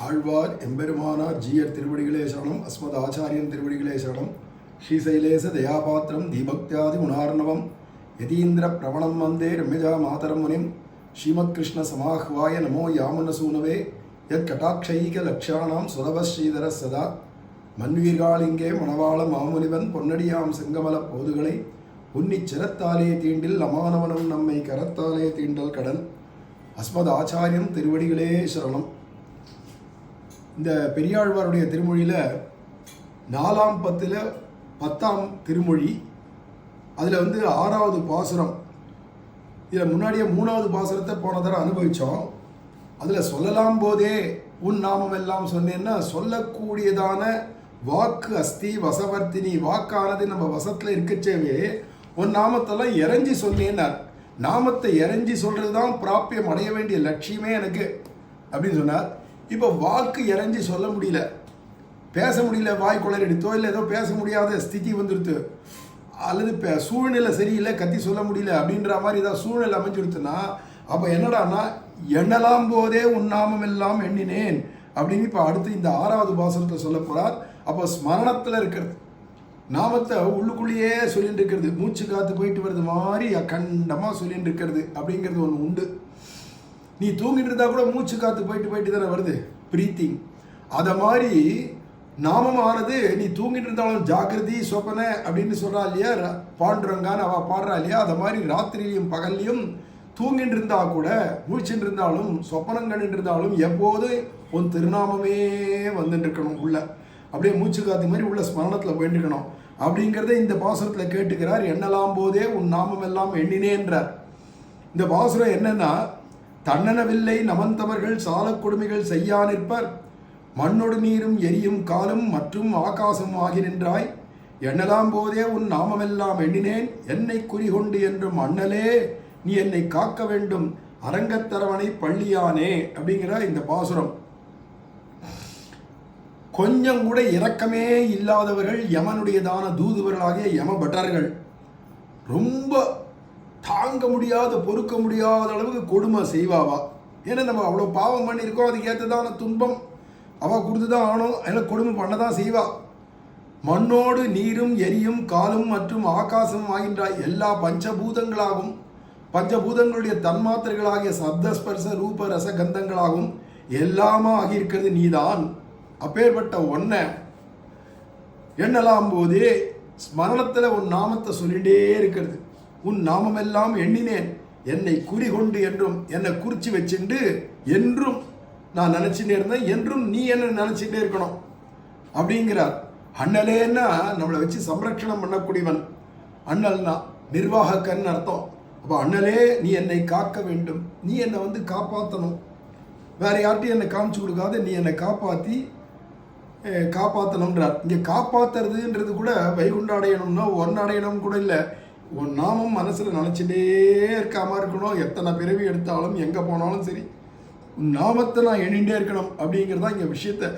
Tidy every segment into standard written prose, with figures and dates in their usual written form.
ஆழ்வார் எம்பெருமானார் ஜீயர் திருவடிகளே சரணம். அஸ்மத் ஆச்சாரியன் திருவடிகளே சரணம். ஸ்ரீசைலேச தயாபாத்திரம் தீபக்தியாதி குணார்ணவம் யதீந்திர பிரவணம் வந்தே ரம்யஜா மாதரம் முனிம் ஸ்ரீமத் கிருஷ்ண சமாஹ்வாய நமோ யாமுனசூனவே யத் கட்டாட்சைக லக்ஷாணாம் சுரவ ஸ்ரீதர சதா மன்வீர்காளிங்கே மணவாள மாமுனிவன் பொன்னடியாம் செங்கமல போதுகளை உன்னிச் சிரத்தாலே தீண்டில் அமானவனும் நம்மை கரத்தாலே தீண்டல் கடன். அஸ்மத் ஆச்சாரியன் திருவடிகளே சரணம். இந்த பெரியாழ்வாருடைய திருமொழியில் 4ஆம் பத்தில் 10ஆம் திருமொழி, அதில் 6வது பாசுரம். இதில் முன்னாடியே 3வது பாசுரத்தை போன தடவை அனுபவித்தோம். அதில் சொல்லலாம் போதே உன் நாமம் எல்லாம் சொன்னேன்னா சொல்லக்கூடியதான வாக்கு அஸ்தி வசவர்த்தினி, வாக்கானது நம்ம வசத்தில் இருக்கச்சேவே உன் நாமத்தெல்லாம் இறைஞ்சி சொன்னேன்னார். நாமத்தை இறைஞ்சி சொல்கிறது தான் பிராப்பியம் அடைய வேண்டிய லட்சியமே எனக்கு அப்படின்னு சொன்னார். இப்போ வாக்கு இறைஞ்சி சொல்ல முடியல, பேச முடியல, வாய் குளறிடுத்தோ இல்லை ஏதோ பேச முடியாத ஸ்திதி வந்துடுத்து, அல்லது சூழ்நிலை சரியில்லை கத்தி சொல்ல முடியல அப்படின்ற மாதிரி ஏதாவது சூழ்நிலை அமைஞ்சுடுத்துன்னா அப்போ என்னடான்னா எண்ணலாம் போதே உன்னாமம் எல்லாம் எண்ணினேன் அப்படின்னு இப்போ அடுத்து இந்த 6வது பாசுரத்தை சொல்ல போகிறார். அப்போ ஸ்மரணத்தில் இருக்கிறது, நாமத்தை உள்ளுக்குள்ளேயே சொல்லிட்டு இருக்கிறது, மூச்சு காத்து போயிட்டு வருது மாதிரி அக்கண்டமாக சொல்லிட்டு இருக்கிறது அப்படிங்கிறது ஒன்று உண்டு. நீ தூங்கிட்டு இருந்தால் கூட மூச்சு காத்து போயிட்டு தானே வருது, பிரீத்திங். அதை மாதிரி நாமம் ஆனது நீ தூங்கிட்டு இருந்தாலும் ஜாக்கிரதி சொப்பனை அப்படின்னு சொல்கிறா இல்லையா, பாண்டுறங்கான்னு அவள் பாடுறா இல்லையா, அதை மாதிரி ராத்திரிலையும் பகல்லையும் தூங்கிட்டு இருந்தால் கூட மூச்சுட்டு இருந்தாலும் சொப்பனம் கண்டுட்டு இருந்தாலும் எப்போதும் உன் திருநாமமே வந்துட்டு இருக்கணும் உள்ள, அப்படியே மூச்சு காத்து மாதிரி உள்ள ஸ்மரணத்தில் போயிட்டு இருக்கணும் அப்படிங்கிறத இந்த பாசுரத்தில் கேட்டுக்கிறார். எண்ணலாம் போதே உன் நாமம் எல்லாம் எண்ணினேன்றார். இந்த பாசுரம் என்னன்னா, தன்னனவில்லை நமந்தவர்கள் சால கொடுமைகள் செய்யா நிற்பர், மண்ணொடு நீரும் எரியும் காலும் மற்றும் ஆகாசம் ஆகி நின்றாய், எண்ணலாம் போதே உன் நாமமெல்லாம் எண்ணினேன், என்னை குறிகொண்டு என்றும் அண்ணலே நீ என்னை காக்க வேண்டும் அரங்கத்தரவணை பள்ளியானே அப்படிங்கிற இந்த பாசுரம். கொஞ்சம் கூட இரக்கமே இல்லாதவர்கள் யமனுடையதான தூதுவர்களாகிய யம பட்டர்கள் ரொம்ப தாங்க முடியாத பொறுக்க முடியாத அளவுக்கு கொடுமை செய்வாவா. ஏன்னா நம்ம அவ்வளோ பாவம் பண்ணியிருக்கோம், அதுக்கு ஏற்றதான துன்பம் அவள் கொடுத்து தான் ஆகணும், அதில் கொடுமை பண்ண தான் செய்வா. மண்ணோடு நீரும் எரியும் காலும் மற்றும் ஆகாசம் ஆகின்றாய், எல்லா பஞ்சபூதங்களாகும் பஞ்சபூதங்களுடைய தன்மாத்திரைகளாகிய சப்தஸ்பர்ச ரூப ரச கந்தங்களாகும் எல்லாமா ஆகியிருக்கிறது நீதான். அப்பேற்பட்ட ஒன்றை எண்ணலாம் போதே ஸ்மரணத்தில் உன் நாமத்தை சொல்லிகிட்டே இருக்கிறது. உன் நாமமெல்லாம் எண்ணினேன், என்னை குறிகொண்டு என்றும் என்னை குறித்து வச்சுட்டு என்றும் நான் நினச்சிட்டே இருந்தேன், என்றும் நீ என்ன நினச்சிட்டே இருக்கணும் அப்படிங்கிறார். அண்ணலேன்னா நம்மளை வச்சு சம்ரட்சணம் பண்ணக்கூடியவன், அண்ணல்னா நிர்வாகக்கன்னு அர்த்தம். அப்போ அண்ணலே நீ என்னை காக்க வேண்டும், நீ என்னை காப்பாற்றணும், வேற யார்ட்டையும் என்னை காமிச்சு கொடுக்காத, நீ என்னை காப்பாற்றணுன்றார். இங்கே காப்பாற்றுறதுன்றது கூட வைகுண்ட அடையணும்னா அடையணும் கூட இல்லை, உன் நாமம் மனசில் நினச்சிட்டே இருக்காமல் இருக்கணும். எத்தனை பிறவி எடுத்தாலும் எங்கே போனாலும் சரி உன் நாமத்தை நான் எண்ணிகிட்டே இருக்கணும் அப்படிங்கிறதா இங்கே விஷயத்தை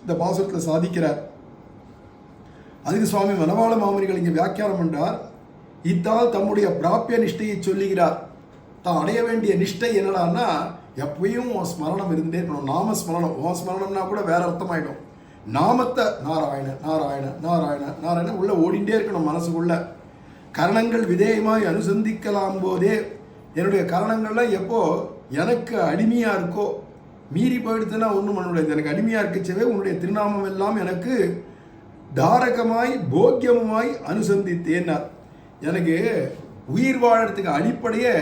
இந்த பாசுரத்தில் சாதிக்கிறார். அதுக்கு சுவாமி மணவாள மாமுனிகள் இங்கே வியாக்கியானம் பண்ணுறார். இத்தால் தம்முடைய பிராப்பிய நிஷ்டையை சொல்லுகிறார். தான் அடைய வேண்டிய நிஷ்டை என்னடான்னா எப்பயும் உன் ஸ்மரணம் இருந்தே இருக்கணும், நாம ஸ்மரணம். உன் ஸ்மரணம்னா கூட வேற அர்த்தமாயிடும். நாமத்தை நாராயண நாராயண நாராயண நாராயண உள்ள ஓடிண்டே இருக்கணும் மனசுக்குள்ள. கரணங்கள் விதேயமாய் அனுசந்திக்கலாம் போதே, என்னுடைய கரணங்கள்லாம் எப்போ எனக்கு அடிமையாக இருக்கோ, மீறி போயிடுத்துன்னா ஒன்றும் பண்ண, எனக்கு அடிமையாக இருக்கச்சவே உன்னுடைய திருநாமம் எல்லாம் எனக்கு தாரகமாய் போக்கியமாய் அனுசந்தித்தேன்னார். எனக்கு உயிர் வாழறதுக்கு அடிப்படையே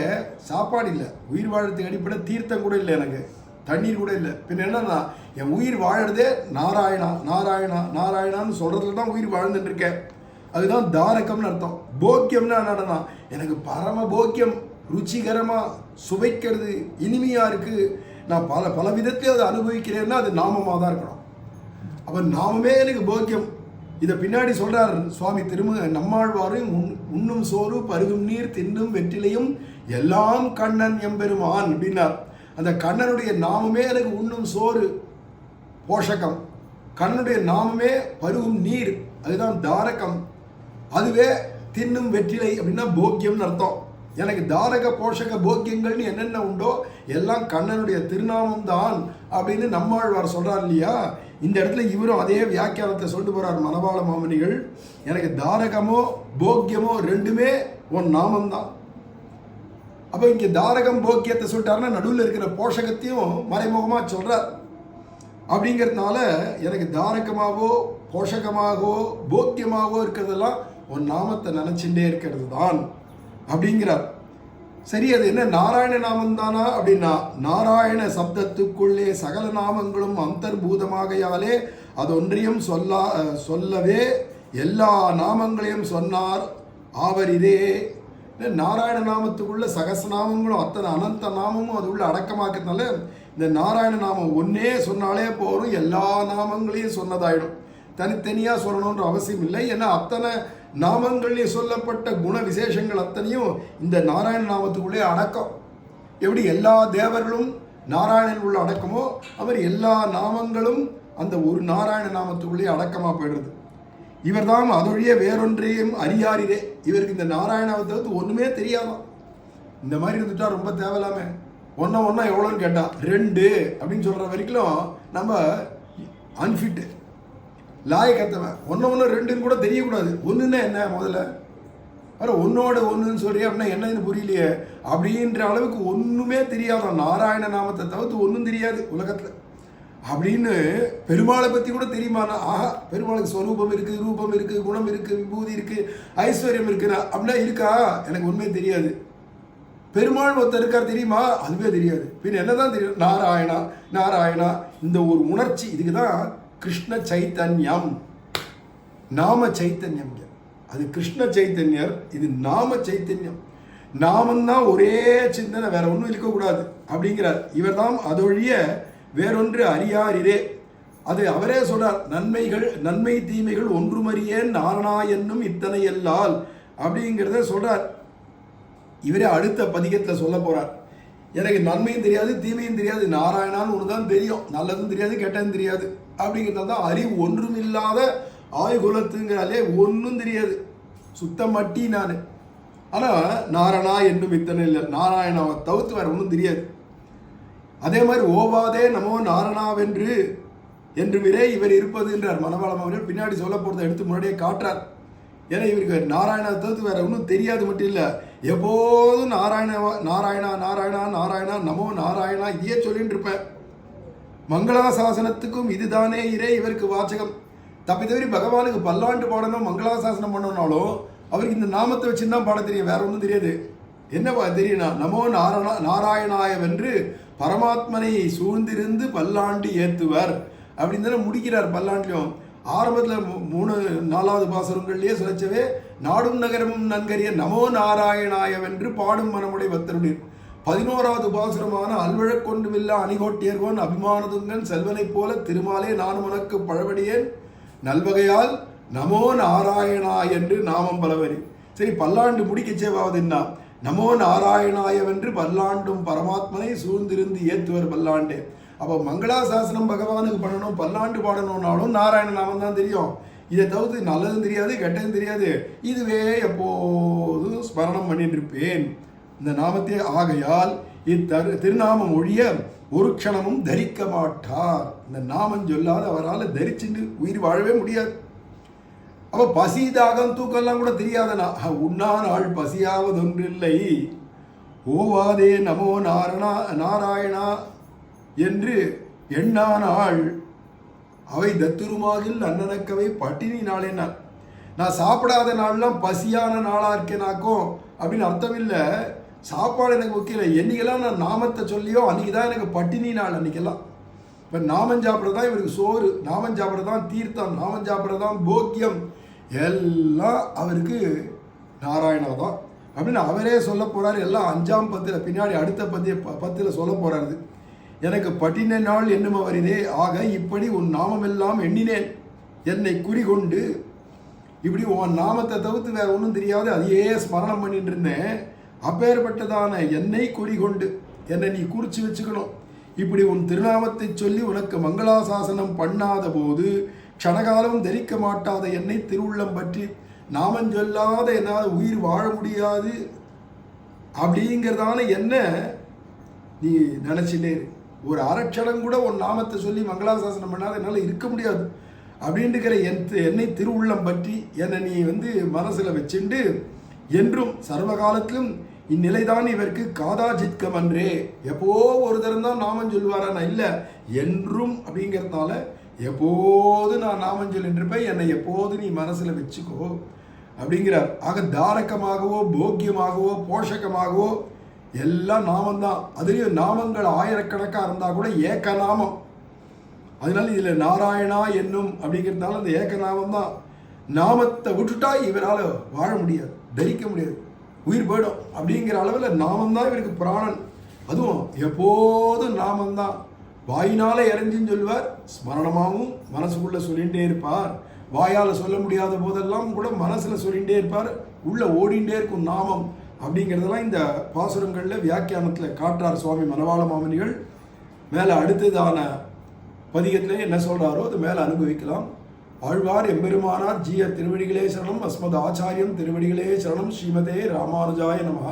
சாப்பாடு இல்லை, உயிர் வாழறதுக்கு அடிப்படை தீர்த்தம் கூட இல்லை, எனக்கு தண்ணீர் கூட இல்லை. பின் என்னன்னா என் உயிர் வாழறதே நாராயணா நாராயணா நாராயணான்னு சொல்கிறதுல தான் உயிர் வாழ்ந்துட்டு இருக்கேன். அதுதான் தாரகம்னு அர்த்தம். போக்கியம்னா என்னன்னா எனக்கு பரம போக்கியம், ருச்சிகரமாக சுவைக்கிறது, இனிமையாக இருக்குது, நான் பல விதத்தில் அதை அனுபவிக்கிறேன்னா அது நாமமாக தான் இருக்கணும். அப்போ நாமமே எனக்கு போக்கியம். இதை பின்னாடி சொல்கிறார் சுவாமி நம்மாழ்வாரும், உண்ணும் சோறு பருகும் நீர் தின்னும் வெற்றிலையும் எல்லாம் கண்ணன் எம்பெருமான் அப்படின்னார். அந்த கண்ணனுடைய நாமமே எனக்கு உண்ணும் சோறு போஷகம், கண்ணனுடைய நாமமே பருகும் நீர் அதுதான் தாரகம், அதுவே தின்னும் வெற்றிலை அப்படின்னா போக்கியம்னு அர்த்தம். எனக்கு தாரக போஷக போக்கியங்கள்னு என்னென்ன உண்டோ எல்லாம் கண்ணனுடைய திருநாமம் தான் அப்படின்னு நம்மாழ்வார் சொல்றார் இல்லையா. இந்த இடத்துல இவரும் அதே வியாக்கியானத்தை சொல்லிட்டு போறார் மணவாள மாமனிகள். எனக்கு தாரகமோ போக்கியமோ ரெண்டுமே உன் நாமம் தான். அப்போ இங்கே தாரகம் போக்கியத்தை சொல்லிட்டாருன்னா நடுவில் இருக்கிற போஷகத்தையும் மறைமுகமாக சொல்றார். அப்படிங்கிறதுனால எனக்கு தாரகமாகவோ போஷகமாகவோ போக்கியமாகவோ இருக்கிறதெல்லாம் உன் நாமத்தை நினைச்சுட்டே இருக்கிறது தான் அப்படிங்கிறார். சரி, அது என்ன நாராயண நாமம் தானா அப்படின்னா, நாராயண சப்தத்துக்குள்ளே சகல நாமங்களும் அந்தர்பூதமாகையாலே அது ஒன்றையும் சொல்லவே எல்லா நாமங்களையும் சொன்னார் ஆவரிதே. நாராயண நாமத்துக்குள்ள சகசநாமங்களும் அத்தனை அனந்த நாமமும் அது உள்ள அடக்கமாக்கிறதுனால இந்த நாராயண நாமம் ஒன்னே சொன்னாலே போதும், எல்லா நாமங்களையும் சொன்னதாயிடும். தனித்தனியாக சொல்லணுன்ற அவசியம் இல்லை. ஏன்னா அத்தனை நாமங்கள்லேயும் சொல்லப்பட்ட குண விசேஷங்கள் அத்தனையும் இந்த நாராயண நாமத்துக்குள்ளே அடக்கம். எப்படி எல்லா தேவர்களும் நாராயணன் உள்ள அடக்கமோ அவர் எல்லா நாமங்களும் அந்த ஒரு நாராயண நாமத்துக்குள்ளே அடக்கமாக போயிடுறது. இவர் தான் அதொழிய வேறொன்றையும் அறியாரிதே. இவருக்கு இந்த நாராயணாவை தவிர்த்து ஒன்றுமே தெரியாதான். இந்த மாதிரி இருந்துட்டா ரொம்ப தேவையில்லாம ஒன்றா எவ்வளோன்னு கேட்டால் 2 அப்படின்னு சொல்கிற வரைக்கும் நம்ம அன்ஃபிட்டு லாயக்கத்தவன். ஒன்று 2ன்னு கூட தெரியக்கூடாது. ஒன்றுன்னா என்ன முதல்ல வேற ஒன்னோட ஒன்றுன்னு சொல்லி அப்படின்னா என்னன்னு புரியலையே அப்படின்ற அளவுக்கு ஒன்றுமே தெரியாதான். நாராயண நாமத்தை தவிர்த்து ஒன்றும் தெரியாது உலகத்தில் அப்படின்னு. பெருமாளை பற்றி கூட தெரியுமாண்ணா? ஆஹா, பெருமாளுக்கு ஸ்வரூபம் இருக்குது, ரூபம் இருக்குது, குணம் இருக்குது, விபூதி இருக்குது, ஐஸ்வர்யம் இருக்குண்ணா அப்படின்னா இருக்கா? எனக்கு உண்மையே தெரியாது. பெருமாள் ஒருத்தர் இருக்கார் தெரியுமா? அதுவே தெரியாது. பின் என்னதான் தெரியும்? நாராயணா நாராயணா. இந்த ஒரு உணர்ச்சி, இதுக்கு தான் கிருஷ்ண சைத்தன்யம், நாம சைத்தன்யம். அது கிருஷ்ண சைத்தன்யர், இது நாம சைத்தன்யம். நாமந்தான் ஒரே சிந்தனை, வேற ஒன்றும் இருக்கக்கூடாது அப்படிங்கிறார். இவர் தான் அதொழிய வேறொன்று அறியாரிரே. அது அவரே சொல்றார். நன்மை தீமைகள் ஒன்றுமறியேன் நாரணா என்னும் இத்தனை எல்லால் அப்படிங்கிறத சொல்றார். இவரே அடுத்த பதிகத்தில் சொல்ல போறார். எனக்கு நன்மையும் தெரியாது தீமையும் தெரியாது, நாராயணான்னு ஒன்று தான் தெரியும், நல்லதும் தெரியாது கெட்டதும் தெரியாது அப்படிங்கிறத தான் அறிவு ஒன்றும் இல்லாத ஆய்குலத்துங்கிறாலே ஒன்றும் தெரியாது, சுத்தம் மட்டி நான். ஆனால் நாரணா என்னும் இத்தனை இல்லை, நாராயணாவை தவிர்த்து வேற ஒன்றும் தெரியாது. அதே மாதிரி ஓவாதே நமோ நாரணாவென்று என்று விரே இவர் இருப்பதுன்றார் மணவாளம் அவர்கள். பின்னாடி சொல்ல போகிறத எடுத்து முன்னாடியே காட்டுறார். ஏன்னா இவருக்கு நாராயணா தவிர்த்து வேற ஒன்றும் தெரியாது மட்டும் இல்லை, எப்போதும் நாராயணா நாராயணா நாராயணா நமோ நாராயணா இதையே சொல்லிட்டு இருப்பேன். மங்களாசாசனத்துக்கும் இதுதானே இரே இவருக்கு வாச்சகம். தப்பி தவிர பகவானுக்கு பல்லாண்டு பாடணும் மங்களாசாசனம் பண்ணணும்னாலும் அவருக்கு இந்த நாமத்தை வச்சுதான் பாட தெரியும், வேற ஒன்றும் தெரியாது. என்ன தெரியும்னா, நமோ நாராயணாயவென்று பரமாத்மனை சூழ்ந்திருந்து பல்லாண்டு ஏத்துவர் அப்படின்னு தானே முடிக்கிறார். பல்லாண்டுலையும் ஆரம்பத்தில் 3-4வது பாசுரங்கள்லேயே சொல்லச்சவே நாடும் நகரமும் நன்கரிய நமோ நாராயணாயவென்று பாடும் மனமுடைய பக்தருடைய 11வது பாசுரமான அல்வழக்கொண்டுமில்லா அணிகோட்டியர்கோன் அபிமானதுங்கன் செல்வனைப் போல திருமாலே நான் உனக்கு பழவடியேன் நல்வகையால் நமோ நாராயணா என்று நாமம் பலவரி. சரி, பல்லாண்டு முடிக்கச்சேவாவதுன்னா நமோ நாராயணாயவென்று பல்லாண்டும் பரமாத்மனை சூழ்ந்திருந்து ஏத்துவர் பல்லாண்டே. அப்போ மங்களாசாசனம் பகவானுக்கு பண்ணணும், பல்லாண்டு பாடணும்னாலும் நாராயண நாமம் தான் தெரியும். இதை தவிர்த்து நல்லதும் தெரியாது கெட்டதும் தெரியாது, இதுவே எப்போதும் ஸ்மரணம் பண்ணிட்டு இருப்பேன் இந்த நாமத்தே. ஆகையால் திருநாமம் ஒழிய ஒரு க்ஷணமும் தரிக்க மாட்டார். இந்த நாமம் சொல்லாத அவரால் தரிச்சுட்டு உயிர் வாழவே முடியாது. அப்போ பசி தாகம் தூக்கம்லாம் கூட தெரியாதனா, உண்ணான் ஆள் பசியாவதொன்றில்லை ஓவாதே நமோ நாராயணா என்று எண்ணானாள் அவை தத்துருமாகில் அண்ணனக்கவை பட்டினி நாளேனார். நான் சாப்பிடாத நாள்லாம் பசியான நாளாக இருக்கேனாக்கும் அப்படின்னு அர்த்தம் இல்லை. சாப்பாடு எனக்கு முக்கியம் இல்லை, என்னைக்கெல்லாம் நான் நாமத்தை சொல்லியோ அன்றைக்கி தான் எனக்கு பட்டினி நாள். அன்றைக்கெல்லாம் இப்போ நாமம் சாப்பிட்றது தான் இவருக்கு சோறு, நாமம் சாப்பிட்றது தான் தீர்த்தம், நாமம் சாப்பிட்றது தான் போக்கியம், எல்லாம் அவருக்கு நாராயணா தான் அப்படின்னு அவரே சொல்ல போகிறார். எல்லாம் 5ஆம் பத்தில் பின்னாடி அடுத்த 10 சொல்ல போகிறாரு. எனக்கு பட்டின நாள் என்னும் அவரிதே ஆக இப்படி உன் நாமமெல்லாம் எண்ணினேன் என்னை குறிகொண்டு. இப்படி உன் நாமத்தை தவிர்த்து வேற ஒன்றும் தெரியாது, அதையே ஸ்மரணம் பண்ணிட்டு இருந்தேன். அப்பேற்பட்டதான என்னை குறிகொண்டு என்னை நீ குறித்து வச்சுக்கணும். இப்படி உன் திருநாமத்தை சொல்லி உனக்கு மங்களாசாசனம் பண்ணாத போது க்ஷணகாலம் தரிக்க மாட்டாத என்னை திருவுள்ளம் பற்றி நாமம் சொல்லாத என்னால் உயிர் வாழ முடியாது அப்படிங்கிறதான என்ன நீ நினச்சிட்டே இரு. ஒரு அரட்சணம் கூட உன் நாமத்தை சொல்லி மங்களாசாசனம் பண்ணாத என்னால் இருக்க முடியாது அப்படின்ட்டுக்கிற என்னை திருவுள்ளம் பற்றி என்னை நீ மனசில் வச்சுண்டு என்றும் சர்வ காலத்திலும் இந்நிலைதான் இவருக்கு காதாஜித்கம் அன்றே. எப்போ ஒரு தரம் தான் நாமம் சொல்லுவாரா? நான் இல்லை, என்றும் அப்படிங்கிறதுனால எப்போது நான் நாமம் சொல்லின்றிருப்பேன், என்னை எப்போது நீ மனசில் வச்சுக்கோ அப்படிங்கிறார். ஆக தாரகமாகவோ போக்கியமாகவோ போஷகமாகவோ எல்லாம் நாமந்தான். அதுலேயும் நாமங்கள் ஆயிரக்கணக்காக இருந்தால் கூட ஏக்க நாமம். அதனால இதில் நாராயணா என்னும் அப்படிங்கிறதுனால அந்த ஏக்க நாமம் தான். நாமத்தை விட்டுட்டா இவரால் வாழ முடியாது, தரிக்க முடியாது, உயிர் போயிடும் அப்படிங்கிற அளவில் நாமந்தான் இவருக்கு பிராணன். அதுவும் எப்போதும் நாமந்தான். வாயினால இறஞ்சின்னு சொல்லுவார், ஸ்மரணமாகவும் மனசுக்குள்ளே சொல்லிகிட்டே இருப்பார். வாயால் சொல்ல முடியாத போதெல்லாம் கூட மனசில் சொல்லிகிட்டே இருப்பார், உள்ளே ஓடிண்டே இருக்கும் நாமம் அப்படிங்கிறதெல்லாம் இந்த பாசுரங்களில் வியாக்கியானத்தில் காட்டுறார் சுவாமி மணவாள மாமுனிகள். மேலே அடுத்ததான பதிகத்தில் என்ன சொல்கிறாரோ அது மேலே அனுபவிக்கலாம். ஆழ்வார் எம்பெருமானார் ஜீய திருவடிகளே சரணம். அஸ்மத் ஆச்சாரியம் திருவடிகளே சரணம். ஸ்ரீமதே ராமானுஜாய நமஹ.